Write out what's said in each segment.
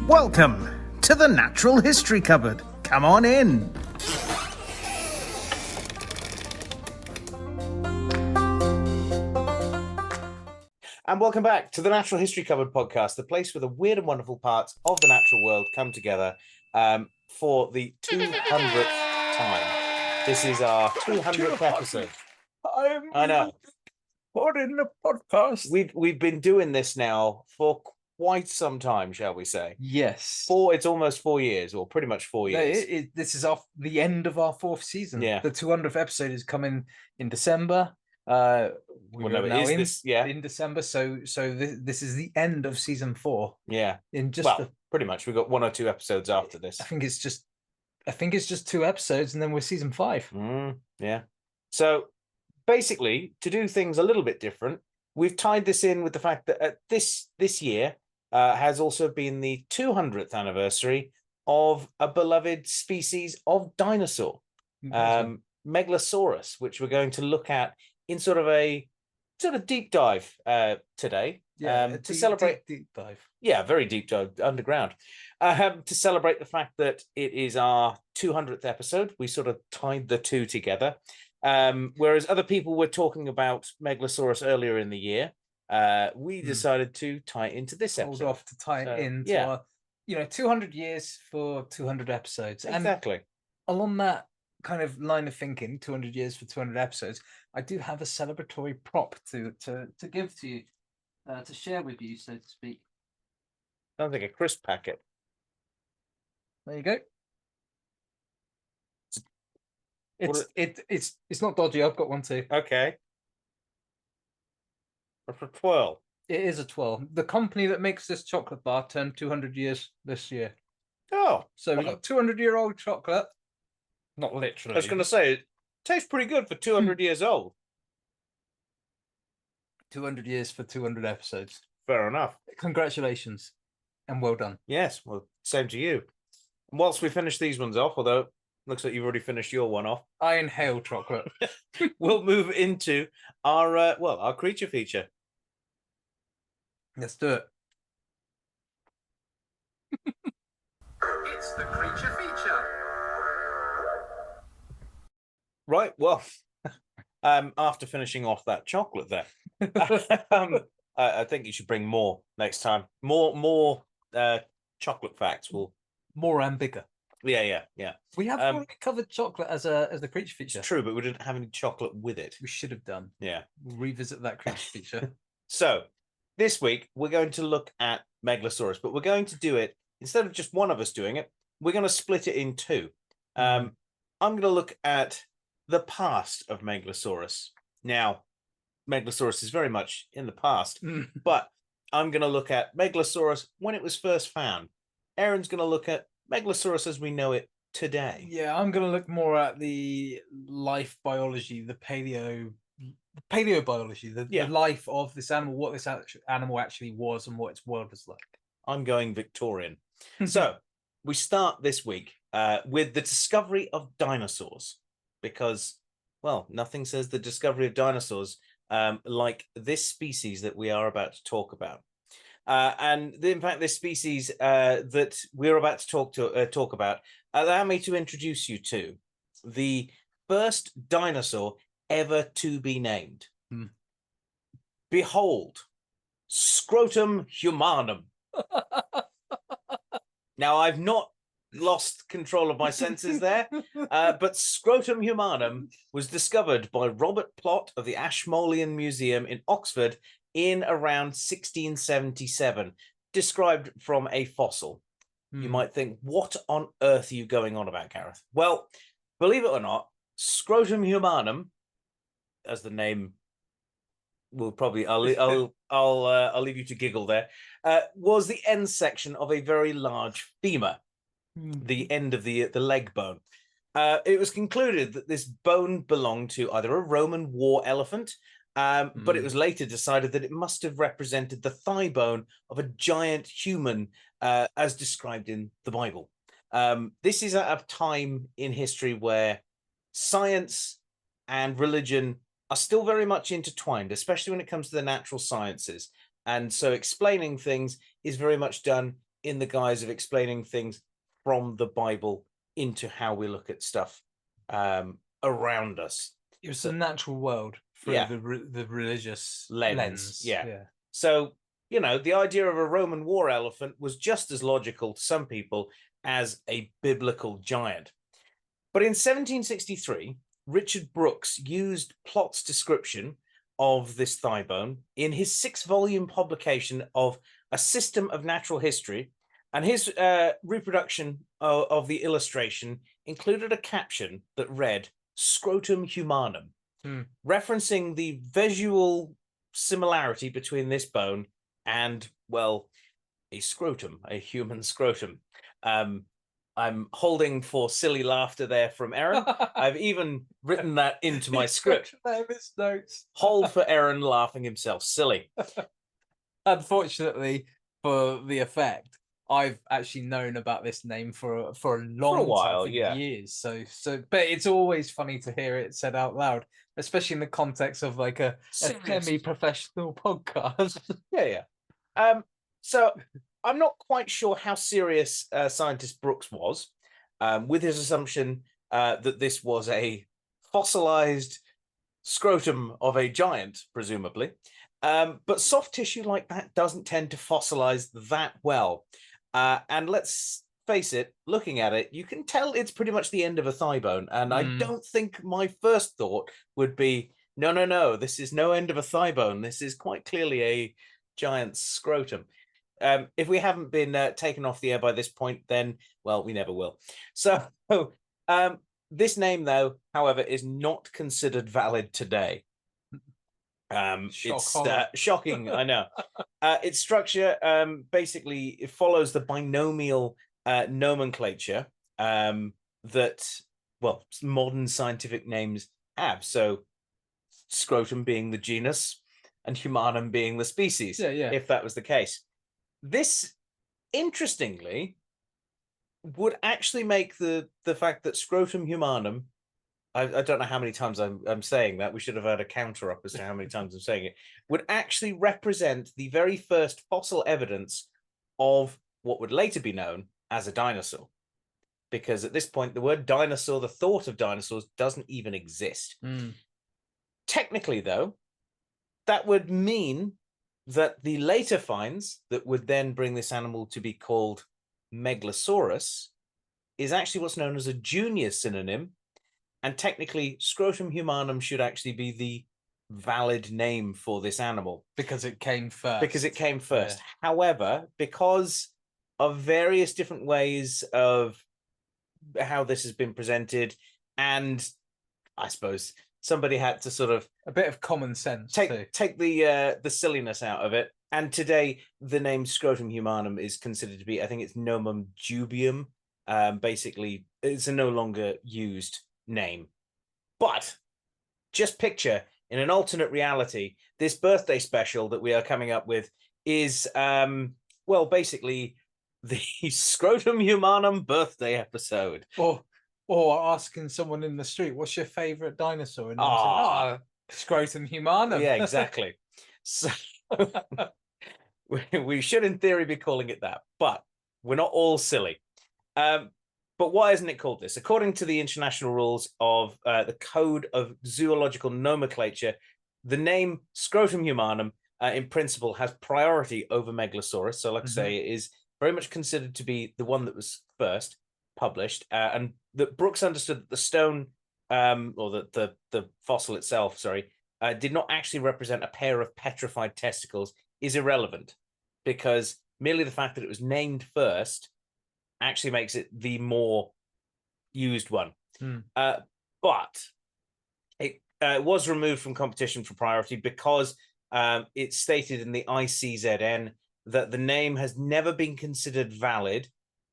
Welcome to the Natural History Cupboard. Come on in. And welcome back to the Natural History Cupboard podcast, the place where the weird and wonderful parts of the natural world come together for the 200th time. This is our 200th episode. I know. Put in the podcast. We've been doing this now for quite some time, shall we say? Yes. It's almost 4 years, or pretty much 4 years. This is the end of our fourth season. Yeah. The 200th episode is coming in December. In December. So this is the end of season 4. Yeah. Pretty much. We've got 1 or 2 episodes after this. I think it's just 2 episodes, and then we're season 5. Yeah. So basically, to do things a little bit different, we've tied this in with the fact that this year has also been the 200th anniversary of a beloved species of dinosaur, Megalosaurus, which we're going to look at in sort of a deep dive today. To celebrate deep dive. Yeah, very deep dive underground. To celebrate the fact that it is our 200th episode, we sort of tied the two together. Whereas other people were talking about Megalosaurus earlier in the year, we decided to tie it into this episode. Hold off to tie it into our, 200 years for 200 episodes. Exactly. And along that kind of line of thinking, 200 years for 200 episodes, I do have a celebratory prop to give to you, to share with you, so to speak. Sounds like a crisp packet. There you go. It's not dodgy. I've got one too. Okay. For 12. It is a 12. The company that makes this chocolate bar turned 200 years this year. Oh, so we've got 200-year-old chocolate. Not literally. I was going to say, it tastes pretty good for 200 years old. 200 years for 200 episodes. Fair enough. Congratulations and well done. Yes, well, same to you. And whilst we finish these ones off, although looks like you've already finished your one off. I inhale chocolate. We'll move into our creature feature. Let's do it. It's the creature feature. Right, well, after finishing off that chocolate there, I think you should bring more next time. More chocolate facts. More and bigger. Yeah. We have already covered chocolate as the creature feature. It's true, but we didn't have any chocolate with it. We should have done. Yeah. We'll revisit that creature feature. So, this week, we're going to look at Megalosaurus, but we're going to do it, instead of just one of us doing it, we're going to split it in 2. I'm going to look at the past of Megalosaurus. Now, Megalosaurus is very much in the past, but I'm going to look at Megalosaurus when it was first found. Aaron's going to look at Megalosaurus as we know it today. Yeah, I'm going to look more at the life biology, the paleobiology, the life of this animal, what this animal actually was and what its world was like. I'm going Victorian. So, we start this week with the discovery of dinosaurs. Because, well, nothing says the discovery of dinosaurs like this species that we are about to talk about. And in fact, this species that we're about to talk about, allow me to introduce you to the first dinosaur ever to be named. Behold, Scrotum humanum. Now, I've not lost control of my senses there, but Scrotum humanum was discovered by Robert Plott of the Ashmolean Museum in Oxford in around 1677, described from a fossil. You might think, what on earth are you going on about, Gareth? Well, believe it or not, Scrotum humanum, as the name will probably, I'll leave you to giggle there, was the end section of a very large femur. The end of the leg bone. It was concluded that this bone belonged to either a Roman war elephant, but it was later decided that it must have represented the thigh bone of a giant human, as described in the Bible. This is at a time in history where science and religion are still very much intertwined, especially when it comes to the natural sciences. And so explaining things is very much done in the guise of explaining things from the Bible into how we look at stuff around us. It was the natural world through Yeah. the religious Lens, yeah. Yeah. So, you know, the idea of a Roman war elephant was just as logical to some people as a biblical giant. But in 1763, Richard Brooks used Plott's description of this thigh bone in his 6-volume publication of A System of Natural History, and his reproduction of the illustration included a caption that read "Scrotum humanum," referencing the visual similarity between this bone and, well, a scrotum, a human scrotum. I'm holding for silly laughter there from Aaron. I've even written that into my script. Notes. Hold for Aaron laughing himself silly. Unfortunately, for the effect, I've actually known about this name for a long while, time, for yeah. years. So, but it's always funny to hear it said out loud, especially in the context of like a semi-professional podcast. Yeah. So I'm not quite sure how serious scientist Brooks was with his assumption that this was a fossilized scrotum of a giant, presumably. But soft tissue like that doesn't tend to fossilize that well. And let's face it, looking at it, you can tell it's pretty much the end of a thigh bone. And I don't think my first thought would be, no, this is no end of a thigh bone. This is quite clearly a giant scrotum. If we haven't been taken off the air by this point, then, well, we never will. So this name, though, however, is not considered valid today. It's shocking, I know. Its structure basically it follows the binomial nomenclature that, well, modern scientific names have. So scrotum being the genus and humanum being the species, if that was the case. This, interestingly, would actually make the fact that scrotum humanum, I don't know how many times I'm saying that. We should have had a counter up as to how many times I'm saying it. Would actually represent the very first fossil evidence of what would later be known as a dinosaur. Because at this point, the word dinosaur, the thought of dinosaurs, doesn't even exist. Technically, though, that would mean that the later finds that would then bring this animal to be called Megalosaurus is actually what's known as a junior synonym. And technically, scrotum humanum should actually be the valid name for this animal. Because it came first. Yeah. However, because of various different ways of how this has been presented, and I suppose somebody had to sort of a bit of common sense take the silliness out of it. And today, the name scrotum humanum is considered to be, I think it's nomum dubium. Basically, it's a no longer used name. But just picture, in an alternate reality, this birthday special that we are coming up with is, well, basically the scrotum humanum birthday episode. Or asking someone in the street, what's your favorite dinosaur? And saying, scrotum humanum. Yeah, exactly. So we should, in theory, be calling it that, but we're not all silly. But why isn't it called this? According to the international rules of the Code of Zoological Nomenclature, the name scrotum humanum, in principle, has priority over Megalosaurus. So, like I say, it is very much considered to be the one that was first published, and that Brooks understood that the stone, or the fossil itself, did not actually represent a pair of petrified testicles, is irrelevant, because merely the fact that it was named first actually makes it the more used one. But it was removed from competition for priority because it's stated in the ICZN that the name has never been considered valid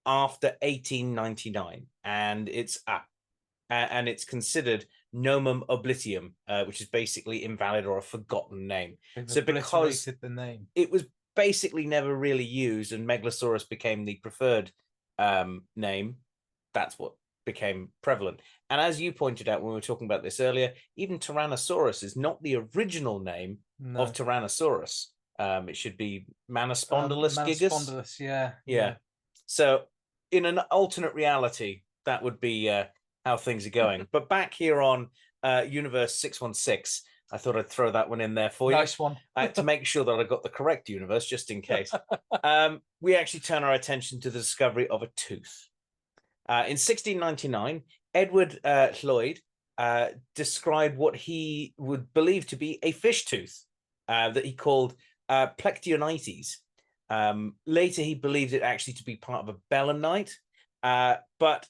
after 1899, and it's considered nomum oblitium, which is basically invalid or a forgotten name. So because the name, it was basically never really used, and Megalosaurus became the preferred name, that's what became prevalent. And as you pointed out when we were talking about this earlier, even Tyrannosaurus is not the original name of Tyrannosaurus. It should be Manospondylus gigas. Manospondylus, yeah. Yeah. So in an alternate reality, that would be how things are going. But back here on Universe 616, I thought I'd throw that one in there for you. Nice one. To make sure that I got the correct universe, just in case. We actually turn our attention to the discovery of a tooth. In 1699, Edward Lloyd described what he would believe to be a fish tooth that he called Plectionites. Later, he believed it actually to be part of a belemnite, but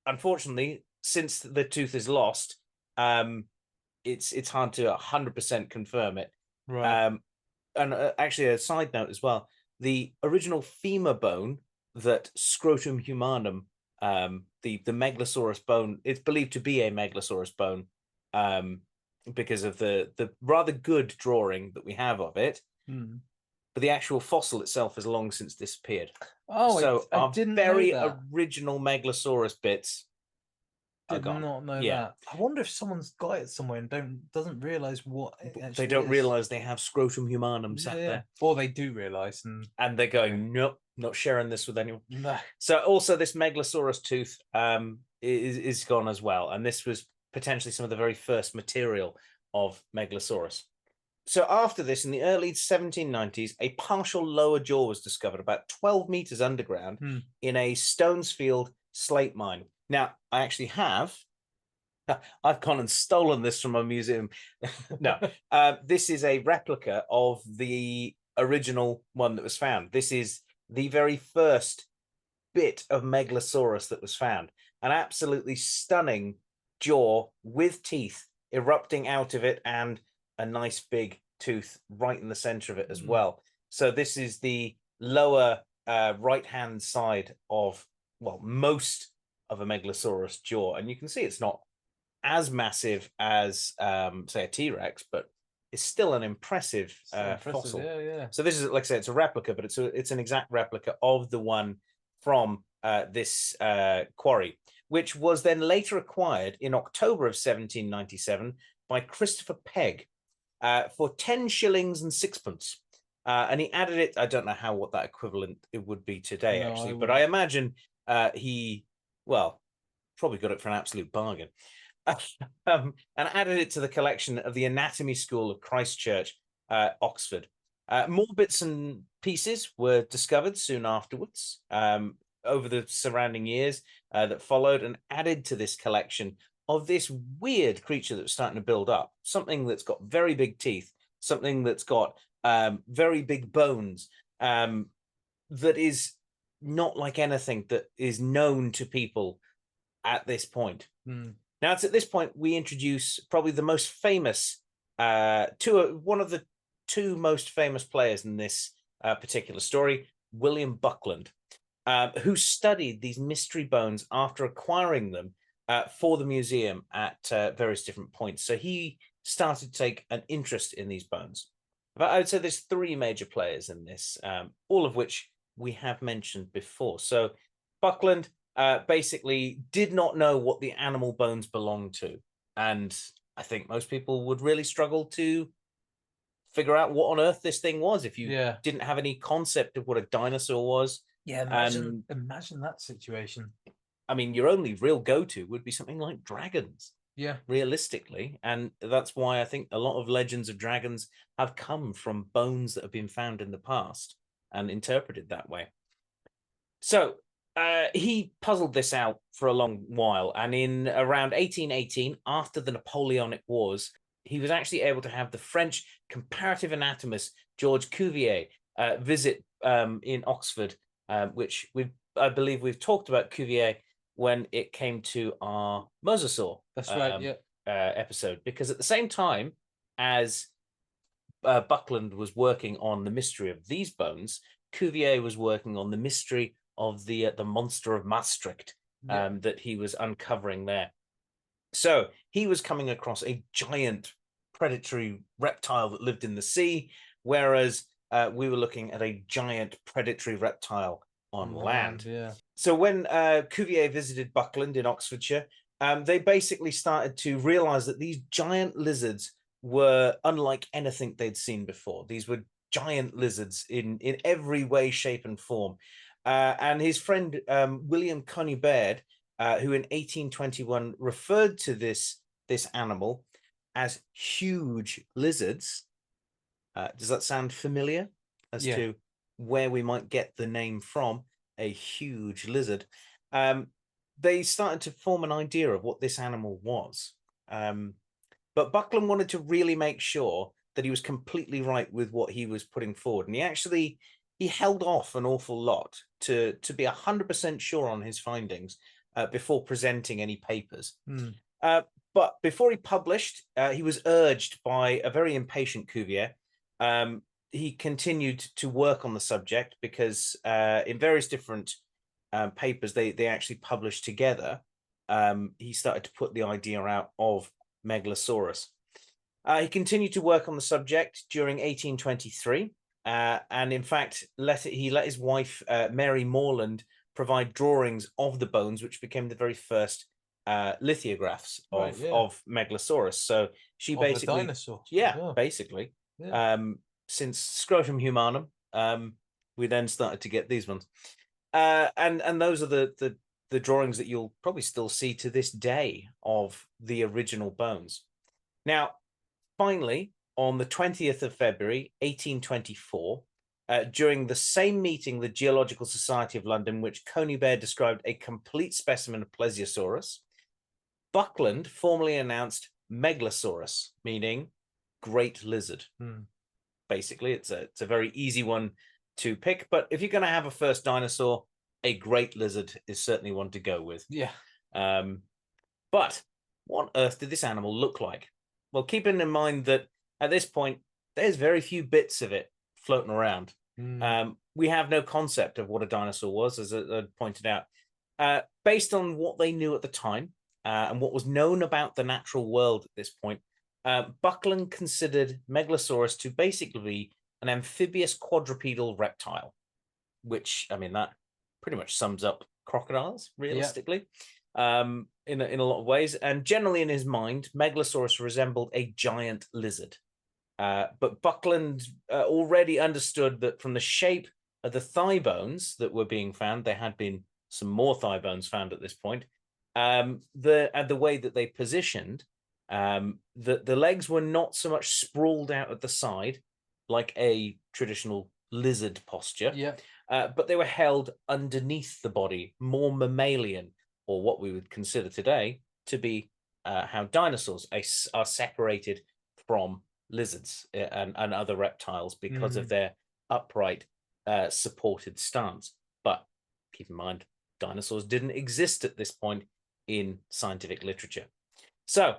unfortunately, since the tooth is lost, it's hard to 100% confirm it. Right. And actually, a side note as well: the original femur bone that Scrotum humanum, the Megalosaurus bone, it's believed to be a Megalosaurus bone, because of the rather good drawing that we have of it. But the actual fossil itself has long since disappeared. Oh, so I our didn't very know that. original Megalosaurus bits are Did gone. not know Yeah. that. I wonder if someone's got it somewhere and doesn't realize what it actually They don't is. realize they have Scrotum humanum Yeah, sat yeah. there. Or they do realize, And they're going, nope, not sharing this with anyone. no. So also this Megalosaurus tooth is gone as well. And this was potentially some of the very first material of Megalosaurus. So after this, in the early 1790s, a partial lower jaw was discovered about 12 meters underground in a Stonesfield slate mine. Now, I actually have, I've gone and stolen this from a museum. No, this is a replica of the original one that was found. This is the very first bit of Megalosaurus that was found. An absolutely stunning jaw with teeth erupting out of it and a nice big tooth right in the center of it as well. So this is the lower right-hand side of, well, most of a Megalosaurus jaw. And you can see it's not as massive as, say, a T-Rex, but it's still an impressive, fossil. Yeah, yeah. So this is, like I said, it's a replica, but it's an exact replica of the one from this quarry, which was then later acquired in October of 1797 by Christopher Pegg for 10 shillings and sixpence. And he added it, I don't know what that equivalent it would be today, No, actually, I but I imagine he, well, probably got it for an absolute bargain. And added it to the collection of the Anatomy School of Christchurch, Oxford. More bits and pieces were discovered soon afterwards over the surrounding years that followed, and added to this collection of this weird creature that was starting to build up. Something that's got very big teeth, something that's got very big bones, that is not like anything that is known to people at this point. Now, it's at this point we introduce probably the most famous, one of the two most famous players in this particular story, William Buckland, who studied these mystery bones after acquiring them for the museum at various different points. So he started to take an interest in these bones. But I would say there's three major players in this, all of which we have mentioned before. So Buckland basically did not know what the animal bones belonged to. And I think most people would really struggle to figure out what on earth this thing was if you didn't have any concept of what a dinosaur was. Yeah, imagine that situation. I mean, your only real go-to would be something like dragons. Yeah. Realistically. And that's why I think a lot of legends of dragons have come from bones that have been found in the past and interpreted that way. So he puzzled this out for a long while. And in around 1818, after the Napoleonic Wars, he was actually able to have the French comparative anatomist Georges Cuvier visit in Oxford, which I believe we've talked about Cuvier when it came to our mosasaur episode, because at the same time as Buckland was working on the mystery of these bones, Cuvier was working on the mystery of the monster of Maastricht that he was uncovering there. So he was coming across a giant predatory reptile that lived in the sea, whereas we were looking at a giant predatory reptile on land. Yeah. So when Cuvier visited Buckland in Oxfordshire, they basically started to realize that these giant lizards were unlike anything they'd seen before. These were giant lizards in every way, shape, and form. And his friend William Conybeare, who in 1821 referred to this animal as huge lizards. Does that sound familiar as to where we might get the name from? A huge lizard. They started to form an idea of what this animal was. But Buckland wanted to really make sure that he was completely right with what he was putting forward. And he held off an awful lot to be 100% sure on his findings before presenting any papers. But before he published, he was urged by a very impatient Cuvier. He continued to work on the subject because in various different papers they actually published together. He started to put the idea out of Megalosaurus. He continued to work on the subject during 1823, and in fact, he let his wife Mary Morland provide drawings of the bones, which became the very first lithographs of Megalosaurus. So she basically, dinosaur. Basically, since Scrotum humanum, we then started to get these ones, and those are the drawings that you'll probably still see to this day of the original bones. Now, finally, on the 20th of February, 1824, during the same meeting, the Geological Society of London, which Conybeare described a complete specimen of Plesiosaurus, Buckland formally announced Megalosaurus, meaning great lizard. Basically, it's a very easy one to pick, but if you're going to have a first dinosaur, a great lizard is certainly one to go with. But what on earth did this animal look like? Well, keeping in mind that at this point, there's very few bits of it floating around. We have no concept of what a dinosaur was, as I pointed out. Based on what they knew at the time and what was known about the natural world at this point, Buckland considered Megalosaurus to basically be an amphibious quadrupedal reptile, which, I mean, that pretty much sums up crocodiles, realistically. In a lot of ways, and generally in his mind, Megalosaurus resembled a giant lizard. But Buckland already understood that from the shape of the thigh bones that were being found, there had been some more thigh bones found at this point. The way that they positioned, the legs were not so much sprawled out at the side like a traditional lizard posture, but they were held underneath the body, more mammalian, or what we would consider today to be how dinosaurs are separated from lizards and other reptiles because of their upright, supported stance. But keep in mind, dinosaurs didn't exist at this point in scientific literature. So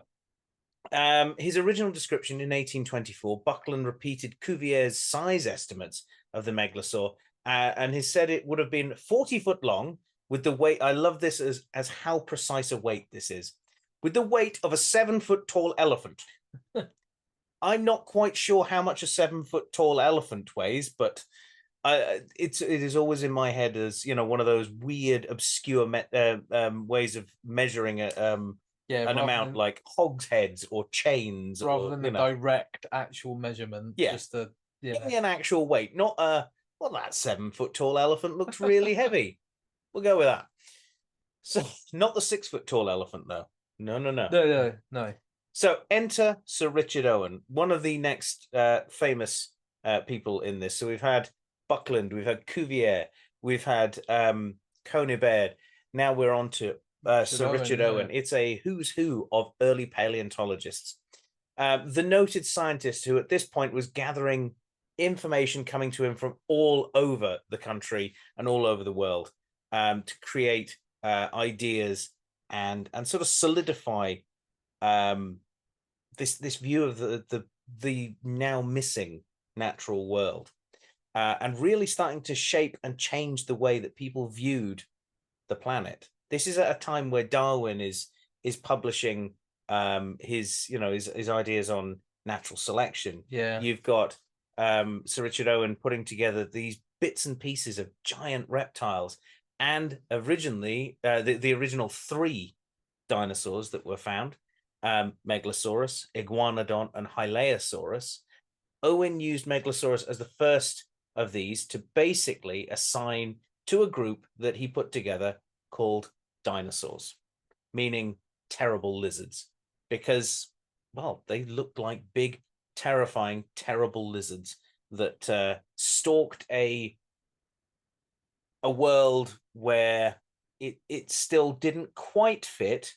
his original description in 1824, Buckland repeated Cuvier's size estimates of the megalosaur, and he said it would have been 40 foot long, with the weight, I love this as how precise a weight this is, with the weight of a 7 foot tall elephant. I'm not quite sure how much a 7 foot tall elephant weighs, but it is always in my head as, you know, one of those weird, obscure ways of measuring an amount, like hogsheads or chains, rather than a direct actual measurement. Just give me an actual weight, not well, that 7 foot tall elephant looks really heavy. We'll go with that. So, not the 6 foot tall elephant, though. No. So, enter Sir Richard Owen, one of the next famous people in this. So, we've had Buckland, we've had Cuvier, we've had Conybeare. Now we're on to Sir Richard Owen. It's a who's who of early paleontologists. The noted scientist who at this point was gathering information coming to him from all over the country and all over the world. To create ideas and sort of solidify this view of the now missing natural world, and really starting to shape and change the way that people viewed the planet. This is at a time where Darwin is publishing his ideas on natural selection. You've got Sir Richard Owen putting together these bits and pieces of giant reptiles. And originally, the original 3 dinosaurs that were found, Megalosaurus, Iguanodon, and Hylaeosaurus, Owen used Megalosaurus as the first of these to basically assign to a group that he put together called dinosaurs, meaning terrible lizards, because, well, they looked like big, terrifying, terrible lizards that stalked a world where it still didn't quite fit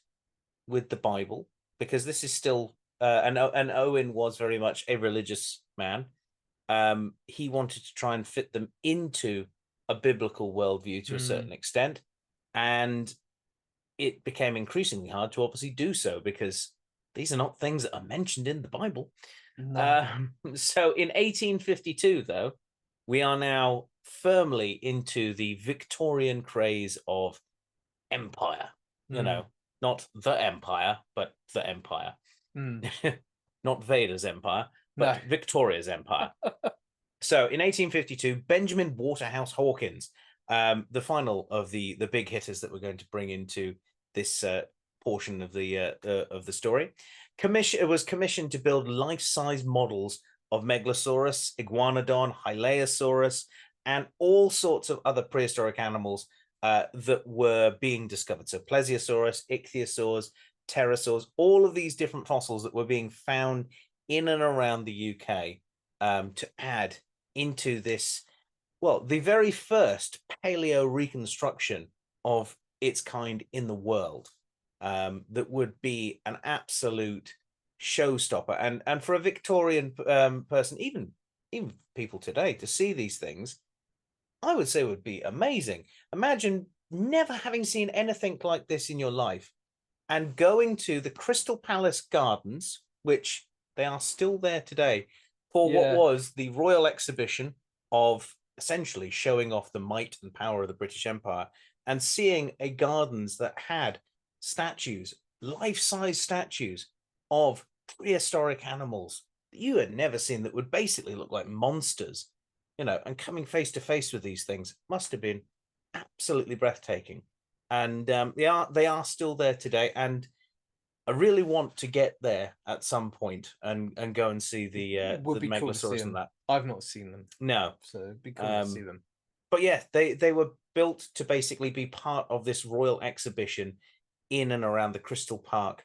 with the Bible, because this is still and Owen was very much a religious man. He wanted to try and fit them into a biblical worldview to a certain extent, and it became increasingly hard to obviously do so, because these are not things that are mentioned in the Bible. No. So in 1852, though, we are now firmly into the Victorian craze of empire. You know, not the empire, but the empire. Not Vader's empire, but No. Victoria's empire. So in 1852, Benjamin Waterhouse Hawkins, the final of the big hitters that we're going to bring into this portion of the story, was commissioned to build life-size models of Megalosaurus, Iguanodon, Hylaeosaurus, and all sorts of other prehistoric animals that were being discovered. So Plesiosaurus, Ichthyosaurs, pterosaurs, all of these different fossils that were being found in and around the UK, to add into this, well, the very first paleo reconstruction of its kind in the world, that would be an absolute showstopper. And for a Victorian person, even people today, to see these things, I would say would be amazing. Imagine never having seen anything like this in your life and going to the Crystal Palace Gardens, which they are still there today, for what was the Royal Exhibition of essentially showing off the might and power of the British Empire, and seeing a gardens that had statues, life-size statues of prehistoric animals that you had never seen, that would basically look like monsters, you know, and coming face to face with these things must have been absolutely breathtaking. And they are still there today, and I really want to get there at some point and go and see the Megalosaurus and that. I've not seen them. No, so it'd be cool to see them. But yeah, they were built to basically be part of this royal exhibition in and around the Crystal Park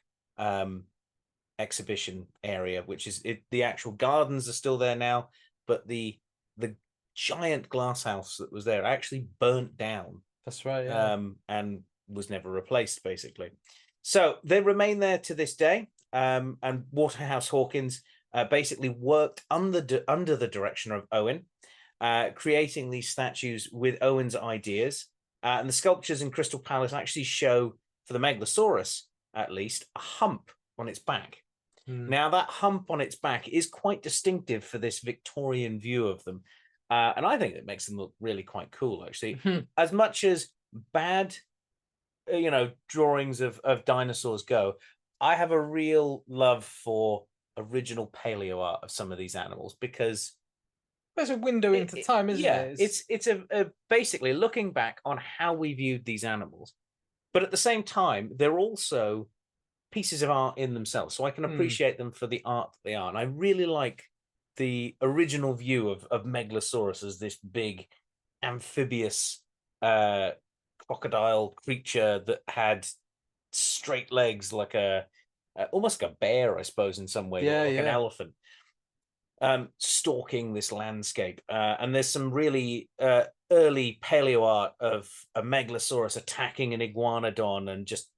exhibition area, which is the actual gardens are still there now, but the giant glass house that was there actually burnt down. That's right. Yeah. And was never replaced, basically. So they remain there to this day. And Waterhouse Hawkins basically worked under the direction of Owen, creating these statues with Owen's ideas. And the sculptures in Crystal Palace actually show, for the Megalosaurus at least, a hump on its back. Now, that hump on its back is quite distinctive for this Victorian view of them. And I think it makes them look really quite cool, actually. As much as bad, drawings of dinosaurs go, I have a real love for original paleo art of some of these animals, because there's a window into time, isn't it? It's basically looking back on how we viewed these animals, but at the same time, they're also pieces of art in themselves. So I can appreciate them for the art that they are. And I really like the original view of Megalosaurus as this big amphibious crocodile creature that had straight legs, like almost like a bear, I suppose, in some way, like an elephant, stalking this landscape. And there's some really early paleo art of a Megalosaurus attacking an iguanodon and just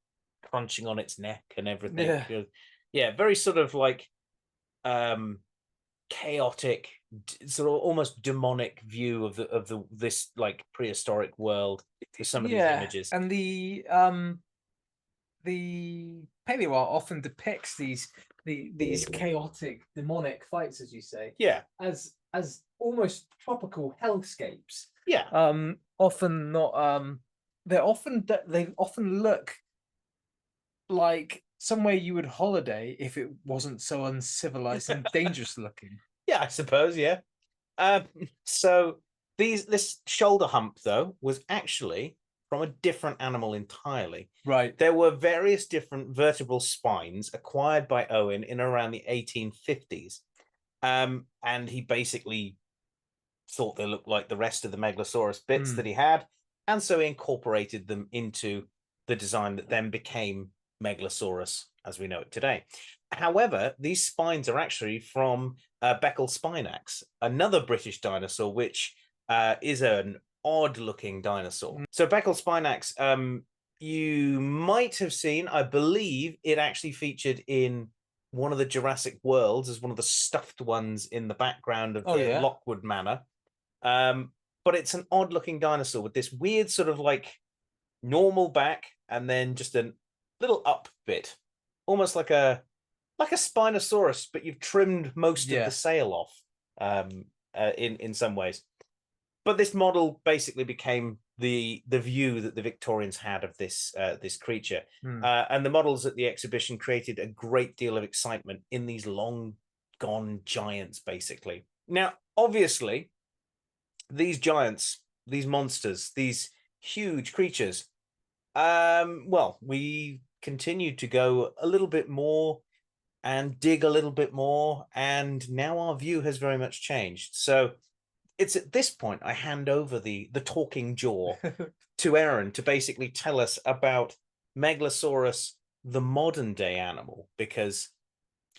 crunching on its neck and everything. Very sort of like chaotic, sort of almost demonic view of this like prehistoric world with some of these images. And the paleo art often depicts these chaotic demonic fights, as you say, as almost tropical hellscapes. Often not they often look like somewhere you would holiday if it wasn't so uncivilized and dangerous looking. I suppose. So this shoulder hump, though, was actually from a different animal entirely. Right. There were various different vertebral spines acquired by Owen in around the 1850s. And he basically thought they looked like the rest of the Megalosaurus bits that he had, and so he incorporated them into the design that then became Megalosaurus as we know it today. However, these spines are actually from Beckel spinax, another British dinosaur, which is an odd-looking dinosaur. So Beckel spinax, you might have seen, I believe it actually featured in one of the Jurassic Worlds as one of the stuffed ones in the background of the Lockwood Manor. But it's an odd-looking dinosaur with this weird sort of like normal back and then just a little up bit, almost like a Spinosaurus, but you've trimmed most of the sail off in some ways. But this model basically became the view that the Victorians had of this creature, and the models at the exhibition created a great deal of excitement in these long gone giants, basically. Now, obviously, these giants, these monsters, these huge creatures, well, we continued to go a little bit more and dig a little bit more, and now our view has very much changed. So it's at this point I hand over the talking jaw to Aaron to basically tell us about Megalosaurus, the modern day animal, because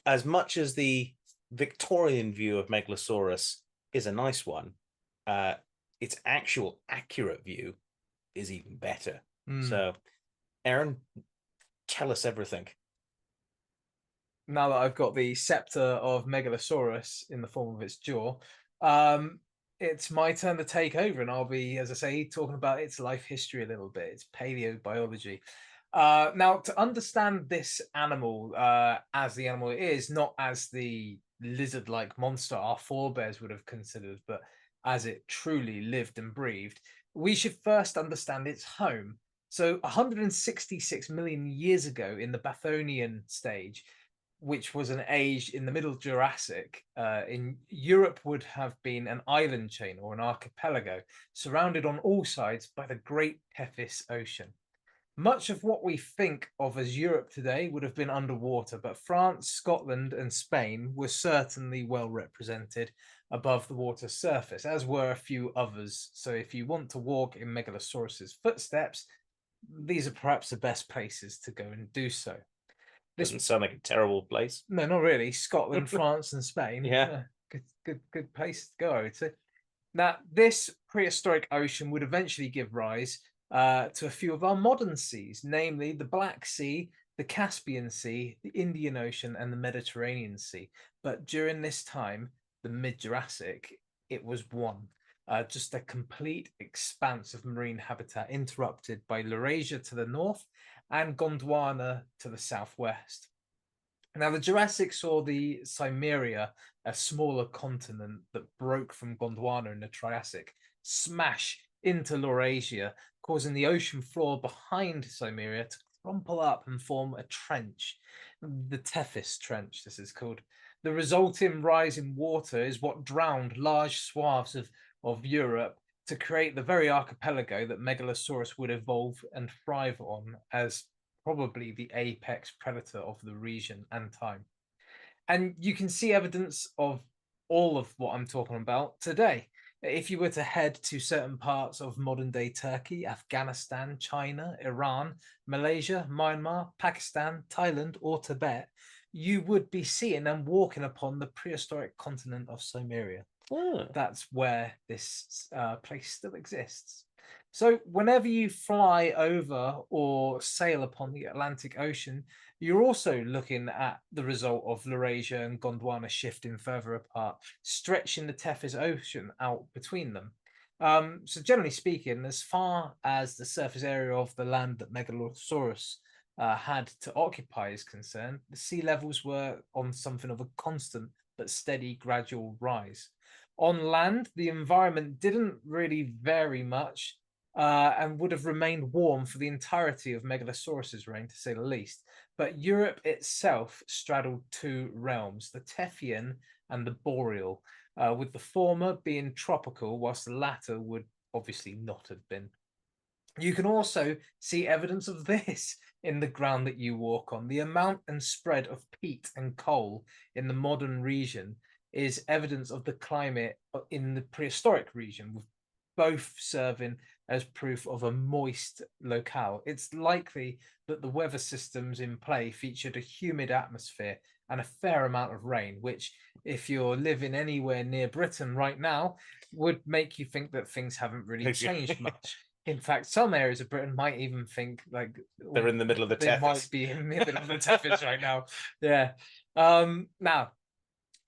as much as the Victorian view of Megalosaurus is a nice one, its actual accurate view is even better. So Aaron, tell us everything. Now that I've got the scepter of Megalosaurus in the form of its jaw, it's my turn to take over, and I'll be, as I say, talking about its life history a little bit, its paleobiology. Now, to understand this animal as the animal it is, not as the lizard-like monster our forebears would have considered, but as it truly lived and breathed, we should first understand its home. So 166 million years ago in the Bathonian stage, which was an age in the middle Jurassic, in Europe would have been an island chain or an archipelago, surrounded on all sides by the Great Tethys Ocean. Much of what we think of as Europe today would have been underwater, but France, Scotland, and Spain were certainly well represented above the water surface, as were a few others. So if you want to walk in Megalosaurus's footsteps, these are perhaps the best places to go and do so. This doesn't sound like a terrible place. No, not really. Scotland, France, and Spain. Yeah. Good place to go, I would say. Now, this prehistoric ocean would eventually give rise to a few of our modern seas, namely the Black Sea, the Caspian Sea, the Indian Ocean, and the Mediterranean Sea. But during this time, the mid-Jurassic, it was one. Just a complete expanse of marine habitat interrupted by Laurasia to the north and Gondwana to the southwest. Now, the Jurassic saw the Cimmeria, a smaller continent that broke from Gondwana in the Triassic, smash into Laurasia, causing the ocean floor behind Cimmeria to crumple up and form a trench. The Tethys Trench, this is called. The resulting rise in water is what drowned large swaths of Europe to create the very archipelago that Megalosaurus would evolve and thrive on as probably the apex predator of the region and time. And you can see evidence of all of what I'm talking about today. If you were to head to certain parts of modern day Turkey, Afghanistan, China, Iran, Malaysia, Myanmar, Pakistan, Thailand, or Tibet, you would be seeing and walking upon the prehistoric continent of Cimmeria. That's where this place still exists. So whenever you fly over or sail upon the Atlantic Ocean, you're also looking at the result of Laurasia and Gondwana shifting further apart, stretching the Tethys Ocean out between them. So generally speaking, as far as the surface area of the land that Megalosaurus had to occupy is concerned, the sea levels were on something of a constant but steady gradual rise. On land, the environment didn't really vary much and would have remained warm for the entirety of Megalosaurus's reign, to say the least. But Europe itself straddled two realms, the Tethyan and the Boreal, with the former being tropical, whilst the latter would obviously not have been. You can also see evidence of this in the ground that you walk on. The amount and spread of peat and coal in the modern region is evidence of the climate in the prehistoric region, with both serving as proof of a moist locale. It's likely that the weather systems in play featured a humid atmosphere and a fair amount of rain, which, if you're living anywhere near Britain right now, would make you think that things haven't really changed much. In fact, some areas of Britain might even think like they're in the middle of the they might be in the middle of the Tethys right now. Yeah. Now,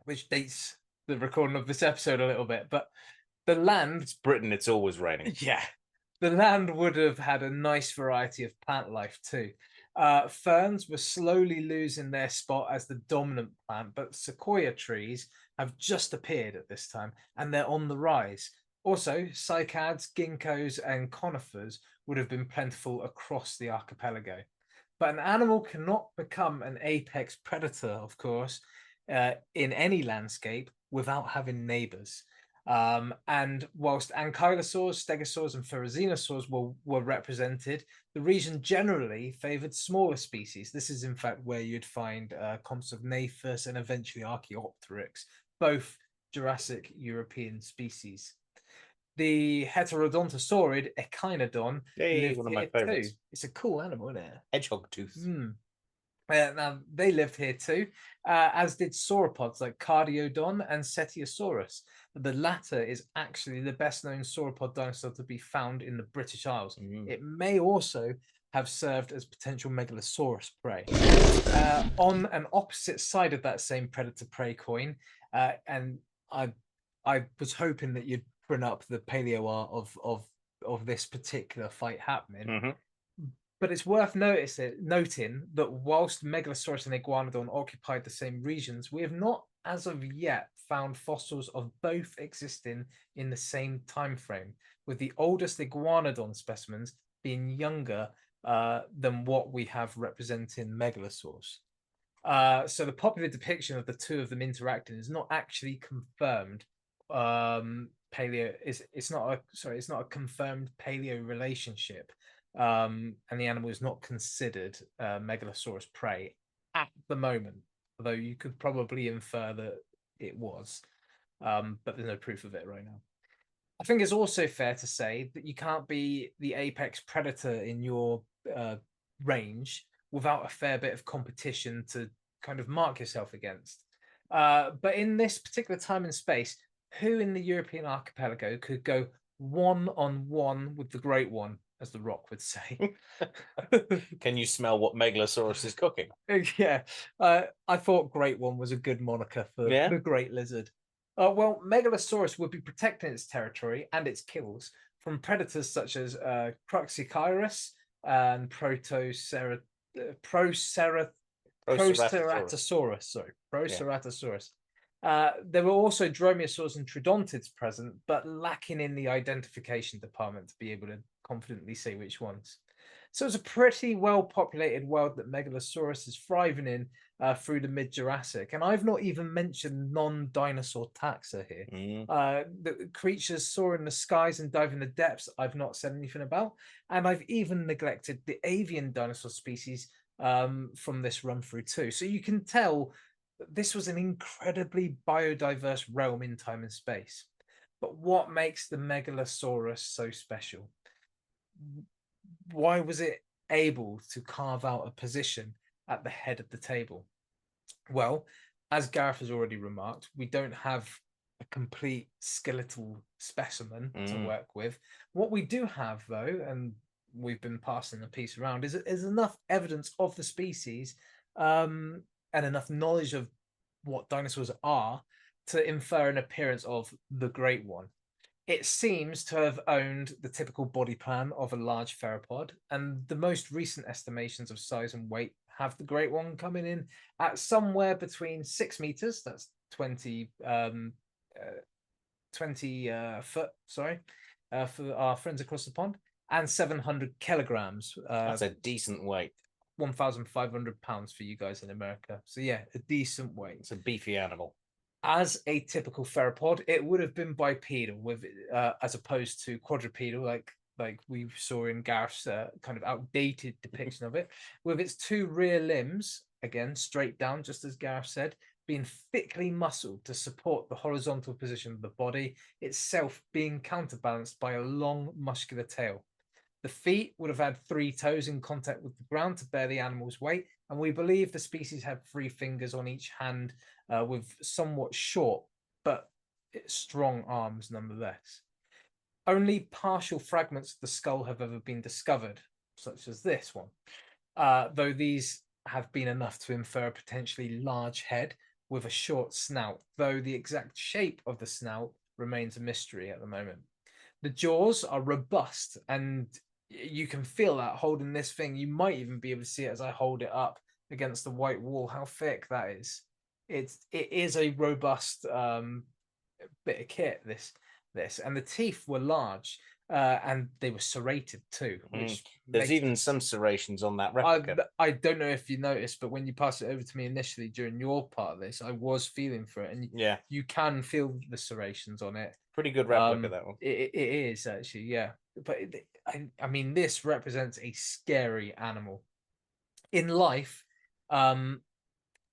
which dates the recording of this episode a little bit, but the land. It's Britain, it's always raining. Yeah. The land would have had a nice variety of plant life too. Ferns were slowly losing their spot as the dominant plant, but sequoia trees have just appeared at this time, and they're on the rise. Also, cycads, ginkgos, and conifers would have been plentiful across the archipelago. But an animal cannot become an apex predator, of course, in any landscape without having neighbors. And whilst ankylosaurs, stegosaurs, and therizinosaurs were represented, the region generally favoured smaller species. This is, in fact, where you'd find Compsognathus and eventually Archaeopteryx, both Jurassic European species. The heterodontosaurid echinodon lived one of my here favourites. too. It's a cool animal, isn't it? Hedgehog tooth. Now, they lived here too, as did sauropods like Cardiodon and Cetiosaurus. The latter is actually the best known sauropod dinosaur to be found in the British Isles. It may also have served as potential Megalosaurus prey. On an opposite side of that same predator-prey coin, and I was hoping that you'd bring up the paleo art of this particular fight happening. But it's worth noting that whilst Megalosaurus and Iguanodon occupied the same regions, we have not, as of yet, found fossils of both existing in the same time frame, with the oldest Iguanodon specimens being younger than what we have representing Megalosaurus. So the popular depiction of the two of them interacting is not actually confirmed. It's not a confirmed paleo relationship. And the animal is not considered Megalosaurus prey at the moment, although you could probably infer that it was, but there's no proof of it right now. I think it's also fair to say that you can't be the apex predator in your range without a fair bit of competition to kind of mark yourself against. But in this particular time and space, who in the European archipelago could go one-on-one with the Great One, as The Rock would say? Can you smell what Megalosaurus is cooking? Yeah, I thought Great One was a good moniker for the Great Lizard. Well, Megalosaurus would be protecting its territory and its kills from predators such as Cruxichirus and Proceratosaurus. There were also dromaeosaurs and troodontids present, but lacking in the identification department to be able to confidently say which ones. So it's a pretty well-populated world that Megalosaurus is thriving in through the mid-Jurassic. And I've not even mentioned non-dinosaur taxa here. The creatures soar in the skies and dive in the depths, I've not said anything about. And I've even neglected the avian dinosaur species from this run-through too. So you can tell this was an incredibly biodiverse realm in time and space. But what makes the Megalosaurus so special? Why was it able to carve out a position at the head of the table? Well, as Gareth has already remarked, we don't have a complete skeletal specimen to work with. What we do have, though, and we've been passing the piece around, is enough evidence of the species and enough knowledge of what dinosaurs are to infer an appearance of the Great One. It seems to have owned the typical body plan of a large theropod, and the most recent estimations of size and weight have the Great One coming in at somewhere between 6 meters, that's 20 foot, for our friends across the pond, and 700 kilograms. That's a decent weight. 1,500 pounds for you guys in America. So yeah, a decent weight. It's a beefy animal. As a typical theropod, it would have been bipedal, with as opposed to quadrupedal, like we saw in Gareth's kind of outdated depiction of it, with its 2 rear limbs, again straight down, just as Gareth said, being thickly muscled to support the horizontal position of the body, itself being counterbalanced by a long muscular tail. The feet would have had 3 toes in contact with the ground to bear the animal's weight, and we believe the species had 3 fingers on each hand with somewhat short but strong arms nonetheless. Only partial fragments of the skull have ever been discovered, such as this one, though these have been enough to infer a potentially large head with a short snout, though the exact shape of the snout remains a mystery at the moment. The jaws are robust, and you can feel that holding this thing. You might even be able to see it as I hold it up against the white wall, how thick that is. It is a robust bit of kit, this, and the teeth were large, and they were serrated too, which there's even some serrations on that replica. I don't know if you noticed, but when you passed it over to me initially during your part of this, I was feeling for it, and yeah, you can feel the serrations on it. Pretty good replica, that one. It is actually, yeah. But I mean, this represents a scary animal. In life,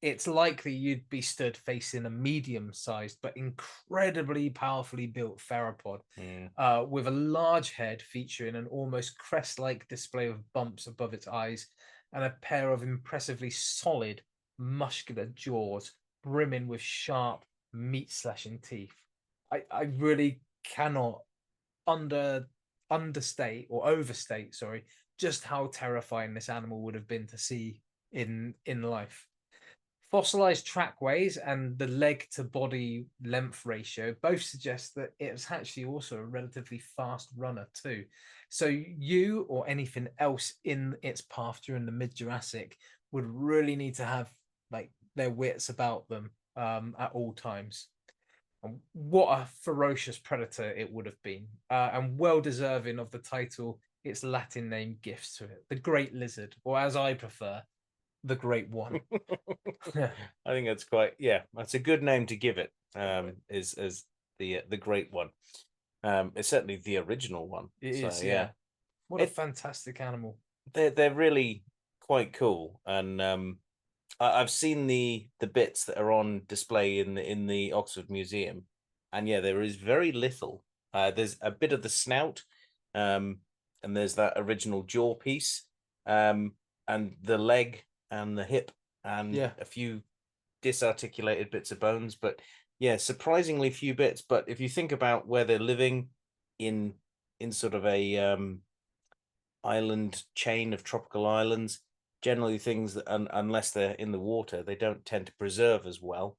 it's likely you'd be stood facing a medium-sized but incredibly powerfully built theropod with a large head featuring an almost crest-like display of bumps above its eyes and a pair of impressively solid, muscular jaws brimming with sharp, meat-slashing teeth. I really cannot overstate, sorry, just how terrifying this animal would have been to see in life. Fossilized trackways and the leg to body length ratio both suggest that it was actually also a relatively fast runner too. So you or anything else in its path during the mid-Jurassic would really need to have like their wits about them at all times. And what a ferocious predator it would have been, and well deserving of the title its Latin name gives to it, the Great Lizard, or as I prefer, the Great One. I think that's that's a good name to give it. Is the Great One. It's certainly the original one. It is, yeah. What a fantastic animal. They're really quite cool, and I've seen the bits that are on display in the Oxford Museum, and yeah, there is very little. There's a bit of the snout, and there's that original jaw piece, and the leg and the hip, and a few disarticulated bits of bones. But yeah, surprisingly few bits. But if you think about where they're living in sort of a island chain of tropical islands, generally things that unless they're in the water, they don't tend to preserve as well.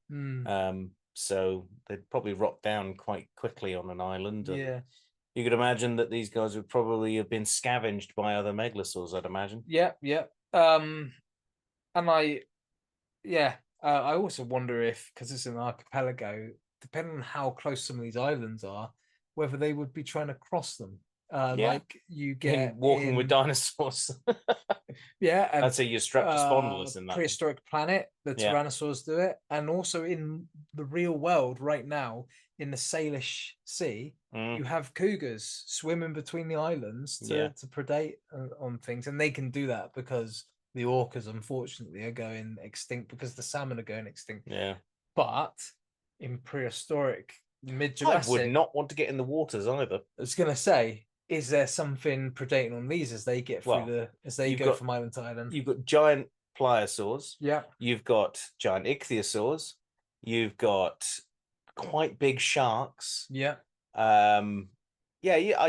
So they'd probably rot down quite quickly on an island. Yeah. You could imagine that these guys would probably have been scavenged by other megalosaurs, I'd imagine. Yeah. And I also wonder if, because it's an archipelago, depending on how close some of these islands are, whether they would be trying to cross them. Like you get walking with dinosaurs. Yeah, and I'd say you're Streptospondylus in that prehistoric planet. The tyrannosaurs do it, and also in the real world right now, in the Salish Sea, you have cougars swimming between the islands to predate on things, and they can do that because the orcas, unfortunately, are going extinct because the salmon are going extinct. Yeah, but in prehistoric mid-Jurassic, I would not want to get in the waters either. I was gonna say, is there something predating on these as they get through go from island to island? You've got giant pliosaurs. Yeah. You've got giant ichthyosaurs. You've got quite big sharks. Yeah. I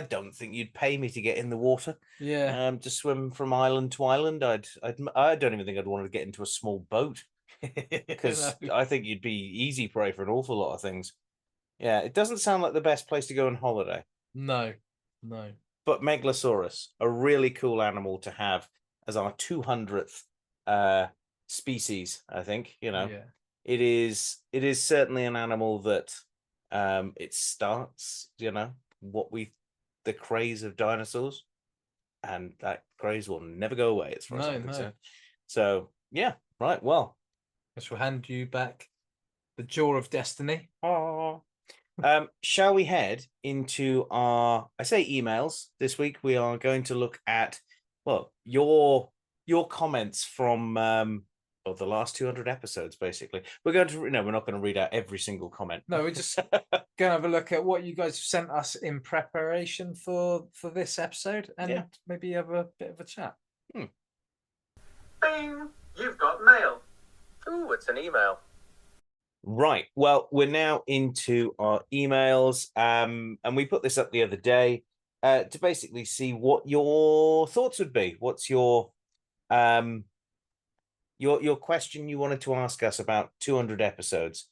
don't think you'd pay me to get in the water. Yeah. To swim from island to island. I don't even think I'd want to get into a small boat because I think you'd be easy prey for an awful lot of things. Yeah, it doesn't sound like the best place to go on holiday. No. But Megalosaurus, a really cool animal to have as our 200th species, I think. It is certainly an animal that it starts, the craze of dinosaurs, and that craze will never go away as far as I'm concerned. So yeah, right. Well, I shall hand you back the jaw of destiny. Shall we head into our emails this week? We are going to look at your comments from Of the last 200 episodes, basically. We're going to, we're not going to read out every single comment. No, we're just going to have a look at what you guys sent us in preparation for this episode, and maybe have a bit of a chat. Bing! You've got mail. Ooh, it's an email. Right. Well, we're now into our emails, and we put this up the other day to basically see what your thoughts would be. What's your question you wanted to ask us about 200 episodes?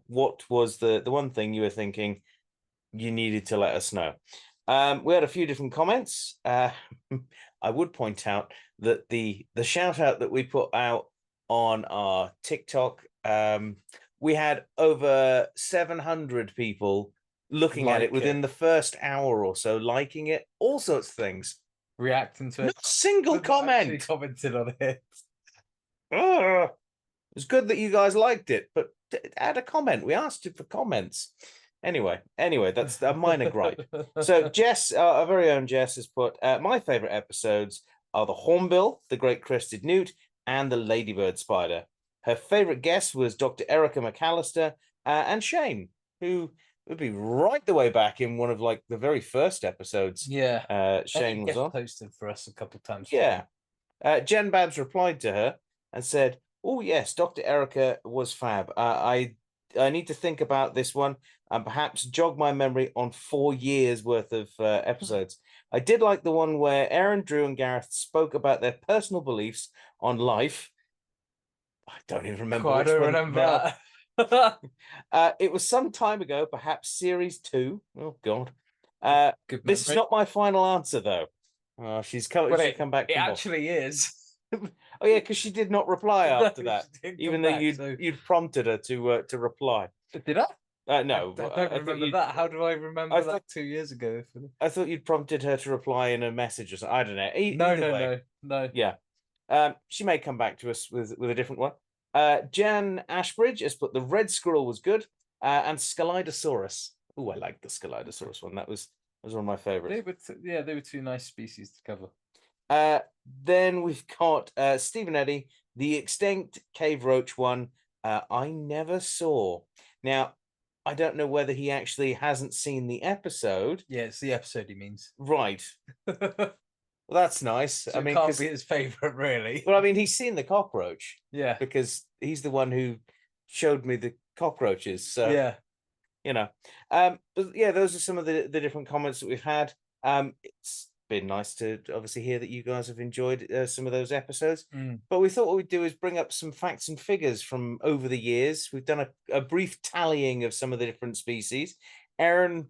What was the one thing you were thinking you needed to let us know? We had a few different comments. I would point out that the shout out that we put out on our TikTok, we had over 700 people looking at it within the first hour or so, liking it, all sorts of things, reacting to it. Not a single comment. Commented on it. It's good that you guys liked it, but add a comment. We asked you for comments. Anyway, that's a minor gripe. So Jess, our very own Jess, has put, my favorite episodes are the Hornbill, the Great Crested Newt, and the Ladybird Spider. Her favorite guest was Dr. Erica McAllister and Shane, who would be right the way back in one of the very first episodes. Yeah. Shane was on. Posted for us a couple of times. Yeah. Jen Babs replied to her and said, "Oh yes, Dr. Erica was fab. I need to think about this one and perhaps jog my memory on 4 years worth of episodes. I did like the one where Aaron, Drew, and Gareth spoke about their personal beliefs on life." I don't even remember. I don't remember that. It was some time ago, perhaps series 2. Oh God. This is not my final answer though. She's come back. It actually is. Oh yeah, because she did not reply after that, even though you'd prompted her to reply. Did I? No, I don't remember that. How do I remember that 2 years ago? I thought you'd prompted her to reply in a message or something. I don't know. No. Yeah. She may come back to us with a different one. Jan Ashbridge has put the red squirrel was good, and Scalidosaurus. Oh, I like the Scalidosaurus one. That was one of my favorites. They were two nice species to cover. Then we've got Stephen Eddy, the extinct cave roach one. I never saw. Now, I don't know whether he actually hasn't seen the episode. Yeah, it's the episode he means. Right. Well, that's nice. So it can't be his favorite, really. Well, I mean, he's seen the cockroach. Yeah. Because he's the one who showed me the cockroaches. So yeah. But yeah, those are some of the different comments that we've had. It's been nice to obviously hear that you guys have enjoyed some of those episodes. But we thought what we'd do is bring up some facts and figures from over the years. We've done a brief tallying of some of the different species. Aaron,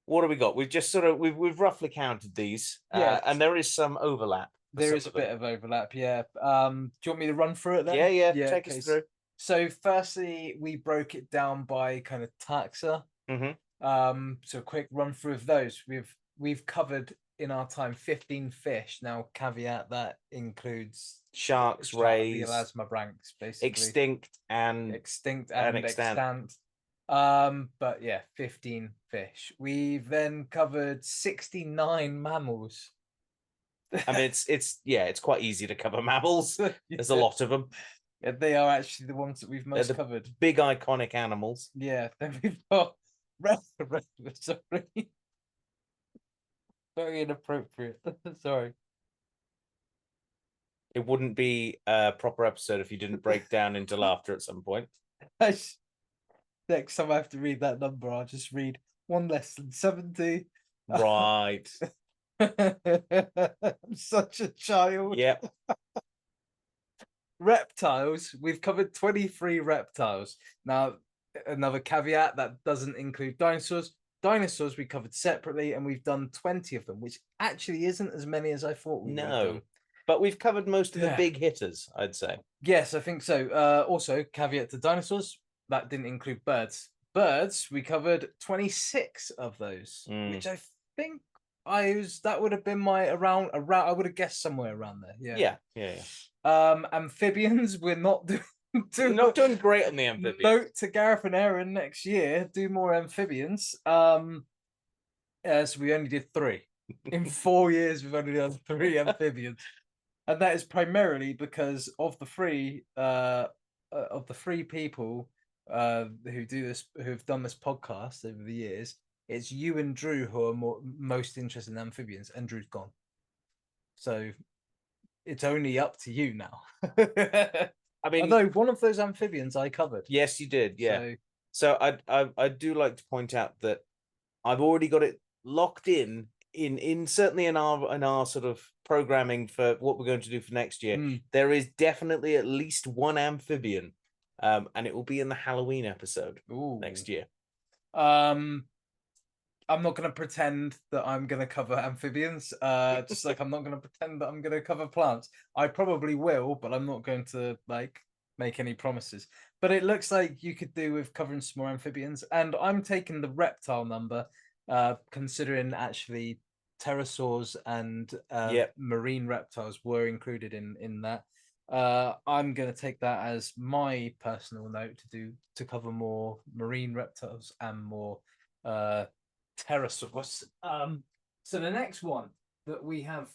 what have we got? We've just we've roughly counted these, and there is some overlap. There is a bit of overlap, yeah. Do you want me to run through it then? Yeah. Take us through. So firstly, we broke it down by kind of taxa. So a quick run through of those. We've covered in our time 15 fish. Now, caveat that includes sharks, rays, elasmobranchs, basically extinct and extant. But yeah, 15 fish. We've then covered 69 mammals. I mean, it's quite easy to cover mammals. There's a lot of them. Yeah, they are actually the ones that we've most covered. Big iconic animals. Yeah, then we've got sorry. Very inappropriate. Sorry. It wouldn't be a proper episode if you didn't break down into laughter at some point. Next time I have to read that number, I'll just read 1 less than 70. Right. I'm such a child. Yep. Reptiles. We've covered 23 reptiles. Now, another caveat, that doesn't include dinosaurs. Dinosaurs we covered separately, and we've done 20 of them, which actually isn't as many as I thought we would do. But we've covered most of the big hitters, I'd say. Yes, I think so. Also, caveat to dinosaurs, that didn't include birds. Birds, we covered 26 of those, which I think that would have been my around. I would have guessed somewhere around there. Yeah. Amphibians, we're not doing great on the amphibians. Note to Gareth and Aaron next year, do more amphibians. As we only did 3 in 4 years. We've only done 3 amphibians. And that is primarily because of the three people who've done this podcast over the years. It's you and Drew who are most interested in amphibians, and Drew's gone. So it's only up to you now. I mean, although one of those amphibians I covered. Yes, you did. Yeah. So I do like to point out that I've already got it locked in certainly in our sort of programming for what we're going to do for next year. There is definitely at least one amphibian, and it will be in the Halloween episode next year. I'm not going to pretend that I'm going to cover amphibians, just like I'm not going to pretend that I'm going to cover plants. I probably will, but I'm not going to make any promises. But it looks like you could do with covering some more amphibians, and I'm taking the reptile number, considering actually pterosaurs and marine reptiles were included in that. I'm going to take that as my personal note to cover more marine reptiles and more pterosaurs. So the next one that we have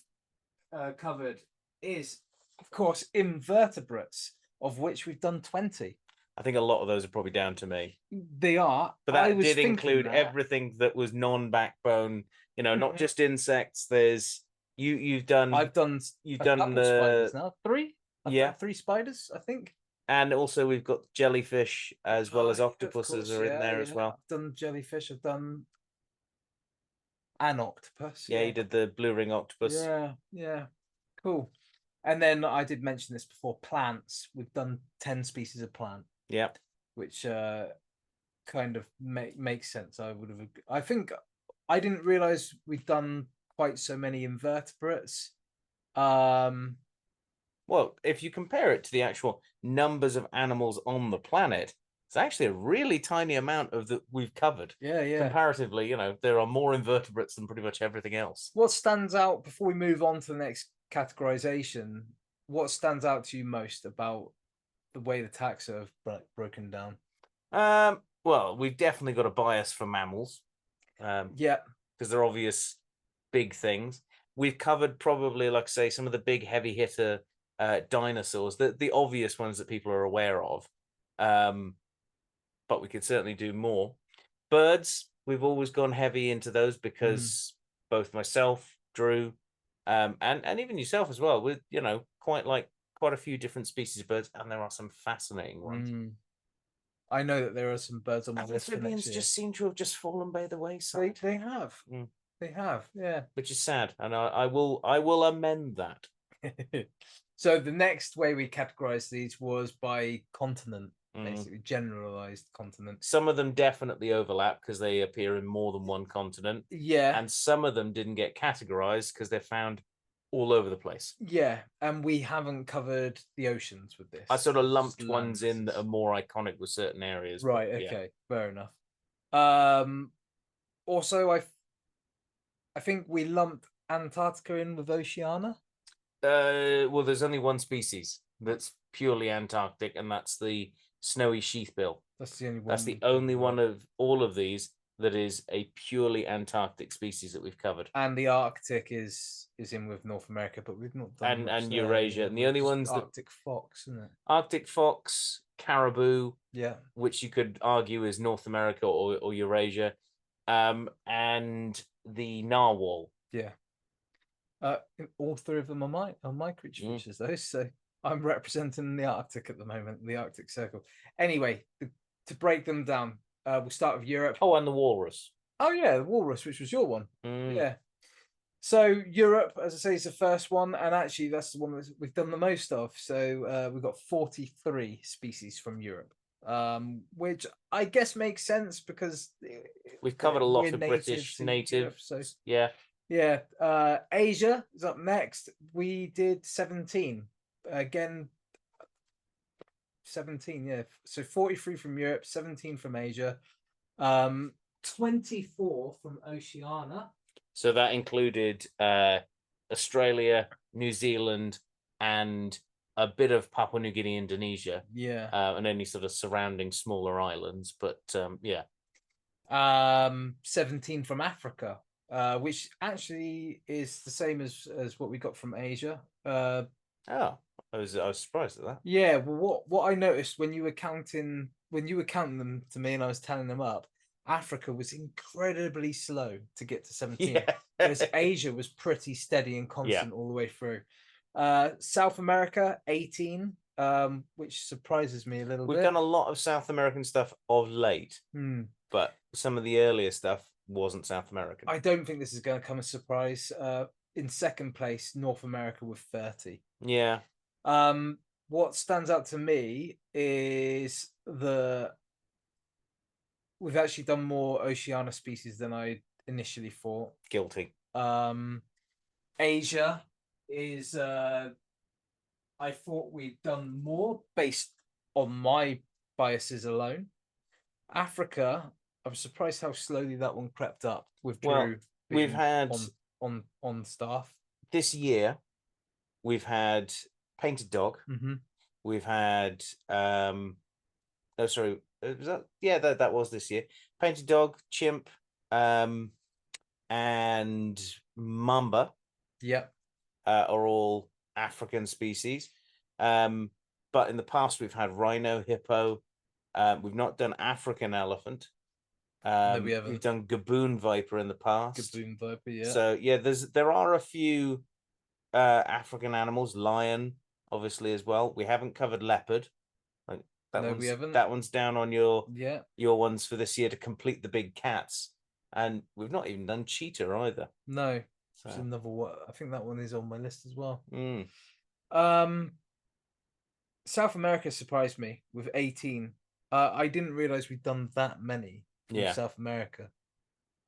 covered is, of course, invertebrates, of which we've done 20. I think a lot of those are probably down to me. They are, but that did include everything that was non-backbone. Not just insects. There's you've done. I've done. You've done the spiders now. 3. I've done 3 spiders, I think. And also we've got jellyfish as well as octopuses are in there as well. I've done jellyfish. I've done an octopus. Yeah, you did the blue ring octopus. Yeah, cool. And then I did mention this before. Plants. We've done 10 species of plant. Yeah, which kind of makes sense. I think I didn't realize we've done quite so many invertebrates. Well, if you compare it to the actual numbers of animals on the planet, it's actually a really tiny amount of that we've covered. Yeah. Comparatively, there are more invertebrates than pretty much everything else. What stands out before we move on to the next categorization? What stands out to you most about the way the taxa have broken down? Well, we've definitely got a bias for mammals. Because they're obvious big things. We've covered probably, like I say, some of the big heavy hitter dinosaurs, the obvious ones that people are aware of. But we could certainly do more. Birds, we've always gone heavy into those because both myself, Drew, and even yourself as well, with quite a few different species of birds, and there are some fascinating ones. I know that there are some birds on my list. Amphibians just seem to have just fallen by the wayside. They have. They have, yeah. Which is sad, and I will amend that. So the next way we categorized these was by continent, basically generalized continent. Some of them definitely overlap because they appear in more than one continent. Yeah. And some of them didn't get categorized because they're found all over the place. Yeah, and we haven't covered the oceans with this. I sort of lumped ones in that are more iconic with certain areas. Right, okay, fair enough. Also, I think we lumped Antarctica in with Oceania. Well, there's only one species that's purely Antarctic, and that's the snowy sheathbill. That's the only one. That's the only one of all of these that is a purely Antarctic species that we've covered. And the Arctic is in with North America, but we've not done and Eurasia. And the only ones Arctic fox, isn't it? Arctic fox, caribou, yeah, which you could argue is North America or Eurasia, and the narwhal. Yeah. All 3 of them are my creatures, though. So I'm representing the Arctic at the moment, the Arctic Circle. Anyway, to break them down, we'll start with Europe. Oh, and the walrus. Oh yeah, the walrus, which was your one. Yeah. So Europe, as I say, is the first one, and actually that's the one that we've done the most of. So we've got 43 species from Europe, which I guess makes sense because we've covered a lot of British native. So yeah. Asia is up next. We did 17 again. 17, yeah. So 43 from Europe, 17 from Asia, 24 from Oceania. So that included Australia, New Zealand, and a bit of Papua New Guinea, Indonesia. Yeah. And any sort of surrounding smaller islands. But yeah. 17 from Africa, which actually is the same as what we got from Asia. Oh, I was surprised at that. Yeah, well, what I noticed when you were counting them to me, and I was tallying them up, Africa was incredibly slow to get to 17, Yeah. whereas Asia was pretty steady and constant all the way through. South America 18, which surprises me a little We've bit. done a lot of South American stuff of late, but some of the earlier stuff wasn't South American. I don't think this is going to come as a surprise. In second place, North America with 30. Yeah. What stands out to me is we've actually done more Oceania species than I initially thought. Guilty. Asia is I thought we'd done more based on my biases alone. Africa, I'm surprised how slowly that one crept up with Drew. We've had on staff this year. We've had Painted Dog. We've had oh sorry, was that? Yeah, that was this year. Painted Dog, Chimp, and Mamba. Yep. Are all African species. But in the past we've had rhino, hippo. We've not done African elephant. No, we haven't. We've done Gaboon viper in the past. Gaboon viper, yeah. So yeah, there are a few African animals, lion, obviously as well. We haven't covered leopard. Like we haven't. That one's down on your ones for this year to complete the big cats. And we've not even done cheetah either. No. It's another one. I think that one is on my list as well. South America surprised me with 18. I didn't realize we'd done that many from South America.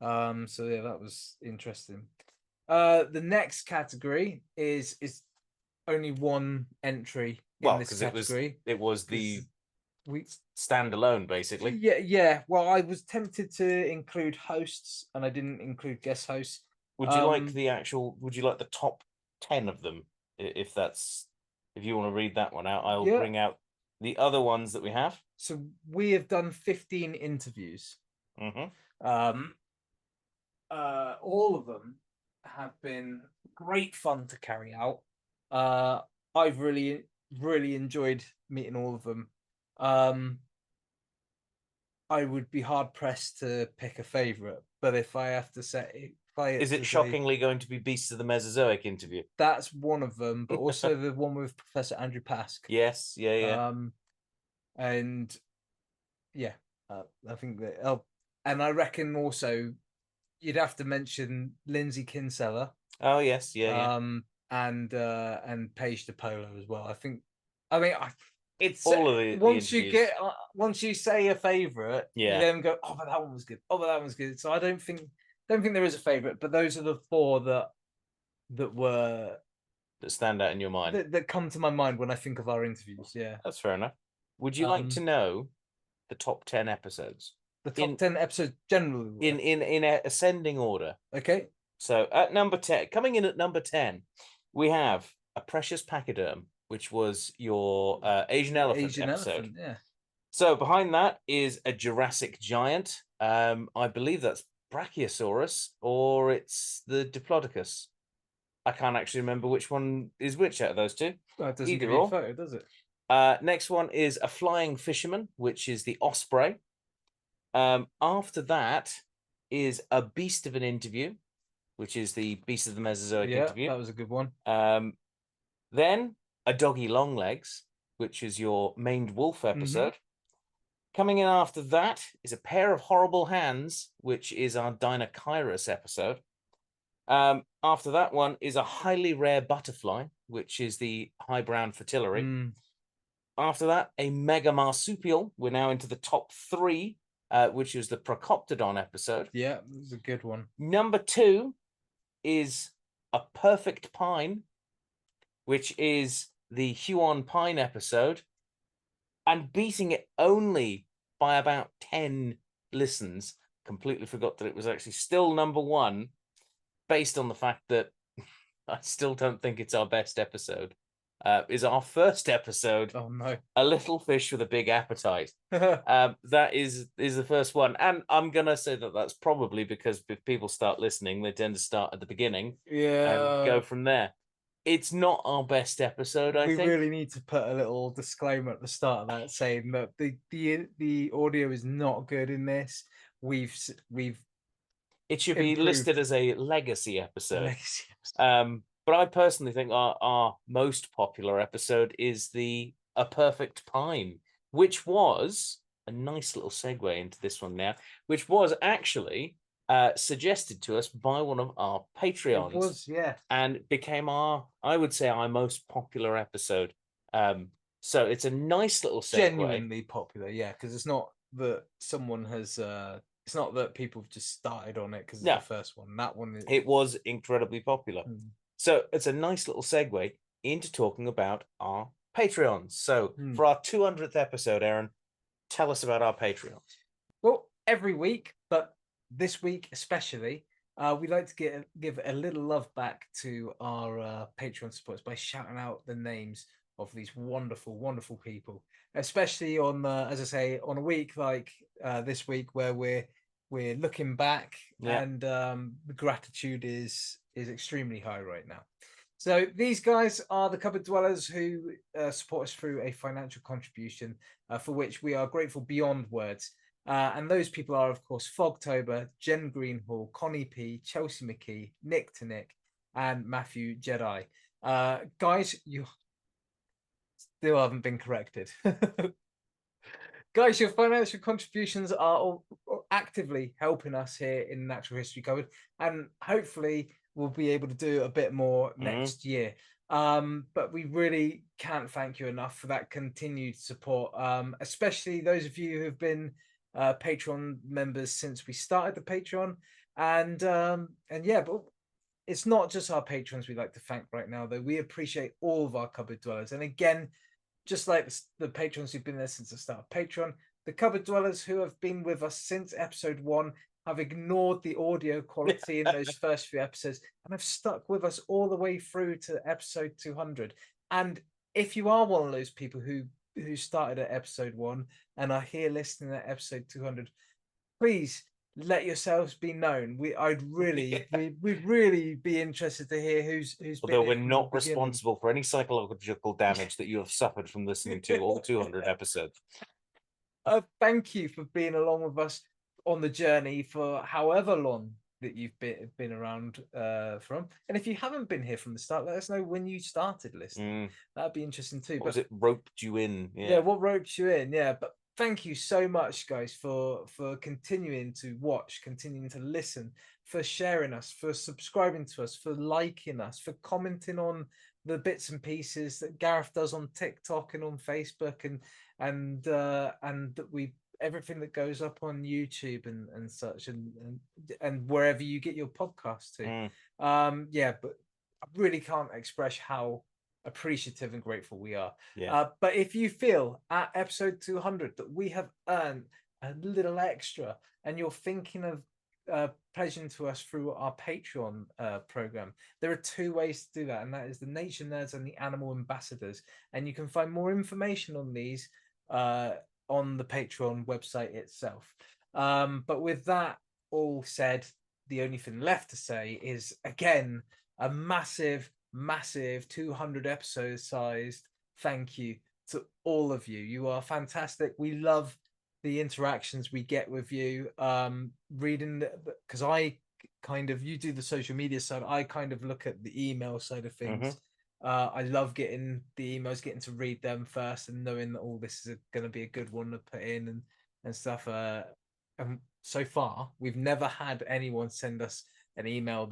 So yeah, that was interesting. The next category is only one entry in this category. It was the standalone, basically. Yeah. Well, I was tempted to include hosts, and I didn't include guest hosts. Would you like would you like the top 10 of them? If you want to read that one out, I'll bring out the other ones that we have. So we have done 15 interviews. All of them have been great fun to carry out. I've really enjoyed meeting all of them. I would be hard pressed to pick a favorite, but if I have to say, is it shockingly going to be Beasts of the Mesozoic interview? That's one of them, but also the one with Professor Andrew Pask. Yes, yeah. And yeah, I think that. And I reckon also you'd have to mention Lindsay Kinsella. Oh yes, yeah. And Paige DePolo as well. It's all of the once you say a favorite, you then go, oh, but that one was good. Oh, but that one's good. So I don't think there is a favorite, but those are the four that stand out in your mind that come to my mind when I think of our interviews. Yeah, that's fair enough. Would you like to know the top 10 episodes? The top 10 episodes generally in ascending order. Okay. So at number 10, coming in at number 10, we have A Precious Pachyderm, which was your Asian elephant episode. Yeah. So behind that is a Jurassic giant. I believe that's Brachiosaurus, or it's the Diplodocus. I can't actually remember which one is which out of those two. Well, it doesn't give you a photo, does it? Next one is A Flying Fisherman, which is the Osprey. After that is A Beast of an Interview, which is the Beast of the Mesozoic interview. That was a good one. Then A Doggy Longlegs, which is your maned wolf episode. Coming in after that is A Pair of Horrible Hands, which is our Dinokairos episode. After that one is A Highly Rare Butterfly, which is the High Brown Fritillary. After that, a Mega Marsupial. We're now into the top 3, which is the Procoptodon episode. Yeah, it was a good one. Number 2 is A Perfect Pine, which is the Huon Pine episode. And beating it only by about 10 listens, completely forgot that it was actually still number 1, based on the fact that I still don't think it's our best episode. Is our first episode. Oh no! A Little Fish with a Big Appetite. That is the first one, and I'm gonna say that that's probably because if people start listening, they tend to start at the beginning, and go from there. It's not our best episode, I we think. really need to put a little disclaimer at the start of that saying that the audio is not good in this. We've It should be improved listed as a legacy the episode. legacy episode. But I personally think our most popular episode is A Perfect Pine, which was a nice little segue into this one now, which was actually suggested to us by one of our Patreons. It was, yeah. And became I would say, our most popular episode. So it's a nice little segue. Genuinely popular, yeah, because it's not that someone has it's not that people have just started on it because it's the first one. That one it was incredibly popular. So it's a nice little segue into talking about our Patreons. So for our 200th episode, Aaron, tell us about our Patreons. Well, every week, but this week especially, we like to give a little love back to our Patreon supporters by shouting out the names of these wonderful, wonderful people, especially on, as I say, on a week like this week where we're looking back and the gratitude is extremely high right now. So these guys are the Cupboard Dwellers who support us through a financial contribution for which we are grateful beyond words. And those people are, of course, Fogtober, Jen Greenhall, Connie P, Chelsea McKee, Nick to Nick, and Matthew Jedi. Guys, you still haven't been corrected. Guys, your financial contributions are actively helping us here in Natural History Cupboard, and hopefully we'll be able to do a bit more next year. But we really can't thank you enough for that continued support, especially those of you who have been Patreon members since we started the Patreon. And yeah, but it's not just our patrons we like to thank right now, though. We appreciate all of our Cupboard Dwellers. And again, just like the patrons who've been there since the start of Patreon, the Cupboard Dwellers who have been with us since episode 1 have ignored the audio quality in those first few episodes and have stuck with us all the way through to episode 200. And if you are one of those people who started at episode 1 and are here listening at episode 200, please let yourselves be known. We'd really be interested to hear who's although we're not responsible for any psychological damage that you have suffered from listening to all 200 episodes. Thank you for being along with us on the journey for however long that you've been around from. And if you haven't been here from the start, let us know when you started listening. That'd be interesting too. What was it roped you in? Yeah, what roped you in? Yeah, but thank you so much, guys, for continuing to watch, continuing to listen, for sharing us, for subscribing to us, for liking us, for commenting on the bits and pieces that Gareth does on TikTok and on Facebook, and that we everything that goes up on YouTube and such, and wherever you get your podcast to. Yeah, but I really can't express how appreciative and grateful we are. But if you feel at episode 200 that we have earned a little extra and you're thinking of pledging to us through our Patreon program, there are 2 ways to do that, and that is the Nature Nerds and the Animal Ambassadors. And you can find more information on these on the Patreon website itself. But with that all said, the only thing left to say is, again, a massive 200 episode sized thank you to all of you. You are fantastic. We love the interactions we get with you. Reading, because I kind of, you do the social media side, I kind of look at the email side of things. I love getting the emails, getting to read them first and knowing that all this is going to be a good one to put in and stuff. And so far, we've never had anyone send us an email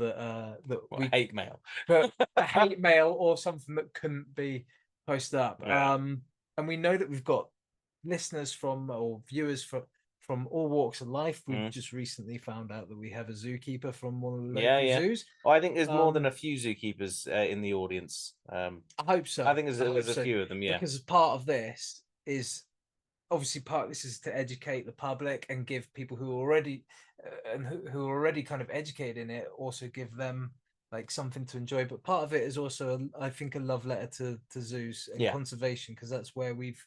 hate mail, but a hate mail or something that couldn't be posted up. And we know that we've got listeners or viewers from all walks of life. We've just recently found out that we have a zookeeper from one of the local zoos. I think there's more than a few zookeepers in the audience. I hope so. I think there's a few of them, because part of this is obviously to educate the public and give people who are already who are already kind of educated in it, also give them like something to enjoy. But part of it is also, I think, a love letter to zoos and conservation, because that's where we've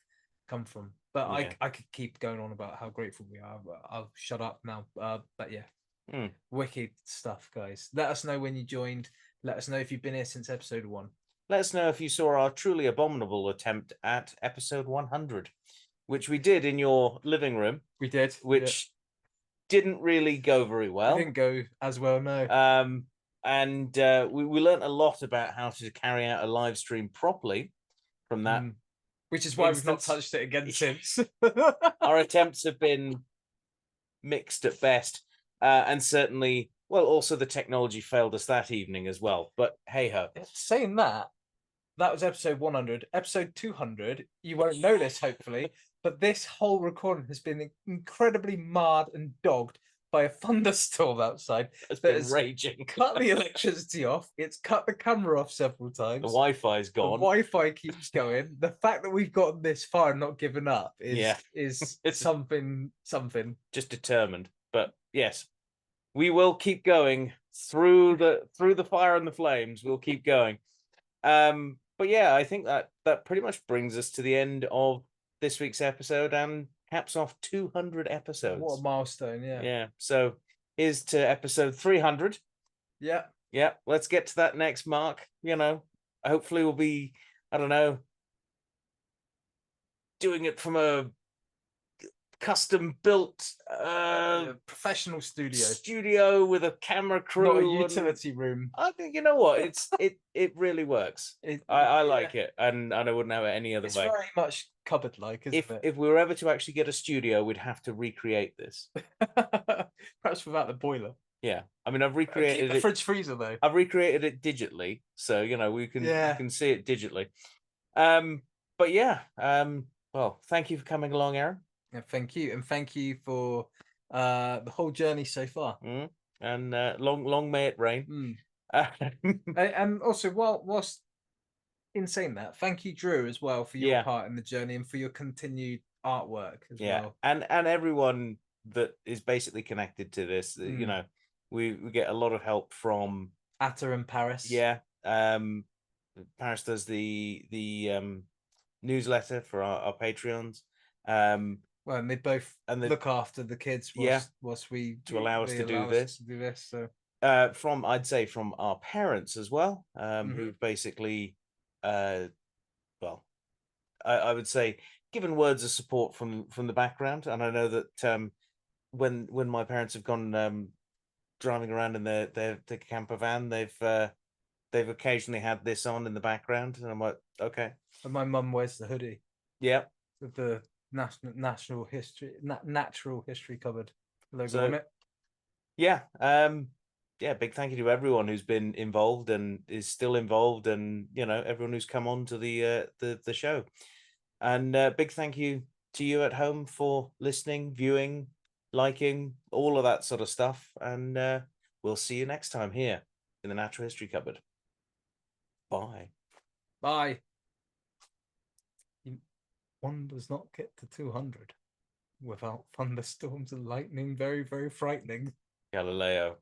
come from. But I could keep going on about how grateful we are, but I'll shut up now. But wicked stuff, guys. Let us know when you joined. Let us know if you've been here since episode 1. let us know if you saw our truly abominable attempt at episode 100, which we did in your living room. We did. Which didn't really go very well. It didn't go as well, no. And we learned a lot about how to carry out a live stream properly from that. Which is why we've not touched it again since. Our attempts have been mixed at best. And certainly, well, also the technology failed us that evening as well. But hey-ho. Saying that was episode 100. Episode 200, you won't know this, hopefully, but this whole recording has been incredibly marred and dogged by a thunderstorm outside. It's been raging. Cut the electricity off. It's cut the camera off several times. The Wi-Fi's gone. The Wi-Fi keeps going. The fact that we've gotten this far and not given up is it's something. Just determined. But yes, we will keep going through the fire and the flames. We'll keep going. But yeah, I think that pretty much brings us to the end of this week's episode and caps off 200 episodes. What a milestone, yeah. Yeah. So here's to episode 300. Yeah. Yeah. Let's get to that next mark. Hopefully we'll be, I don't know, doing it from a custom built professional studio with a camera crew, not a utility room. I think, you know what, it really works. I like it, and I wouldn't have it any other way. It's very much cupboard like, isn't it? If we were ever to actually get a studio, we'd have to recreate this. Perhaps without the boiler. Yeah, I mean, I've recreated the fridge freezer though. I've recreated it digitally, so we can see it digitally. But yeah, well, thank you for coming along, Aaron. Yeah, thank you, and thank you for the whole journey so far. And long may it rain. And also, whilst in saying that, thank you, Drew, as well, for your part in the journey and for your continued artwork as well. And everyone that is basically connected to this, we get a lot of help from Atta and Paris. Yeah, Paris does the newsletter for our Patreons. Well, and they both look after the kids whilst we allow us to do this. So I'd say from our parents as well, who've basically I would say given words of support from the background. And I know that when my parents have gone driving around in their camper van, they've occasionally had this on in the background, and I'm like, okay. And my mum wears the hoodie. Yeah. With the natural history cupboard logo on it. Yeah. Big thank you to everyone who's been involved and is still involved, and everyone who's come on to the show. And big thank you to you at home for listening, viewing, liking, all of that sort of stuff. And we'll see you next time here in the Natural History Cupboard. Bye. Bye. One does not get to 200 without thunderstorms and lightning. Very, very frightening. Galileo.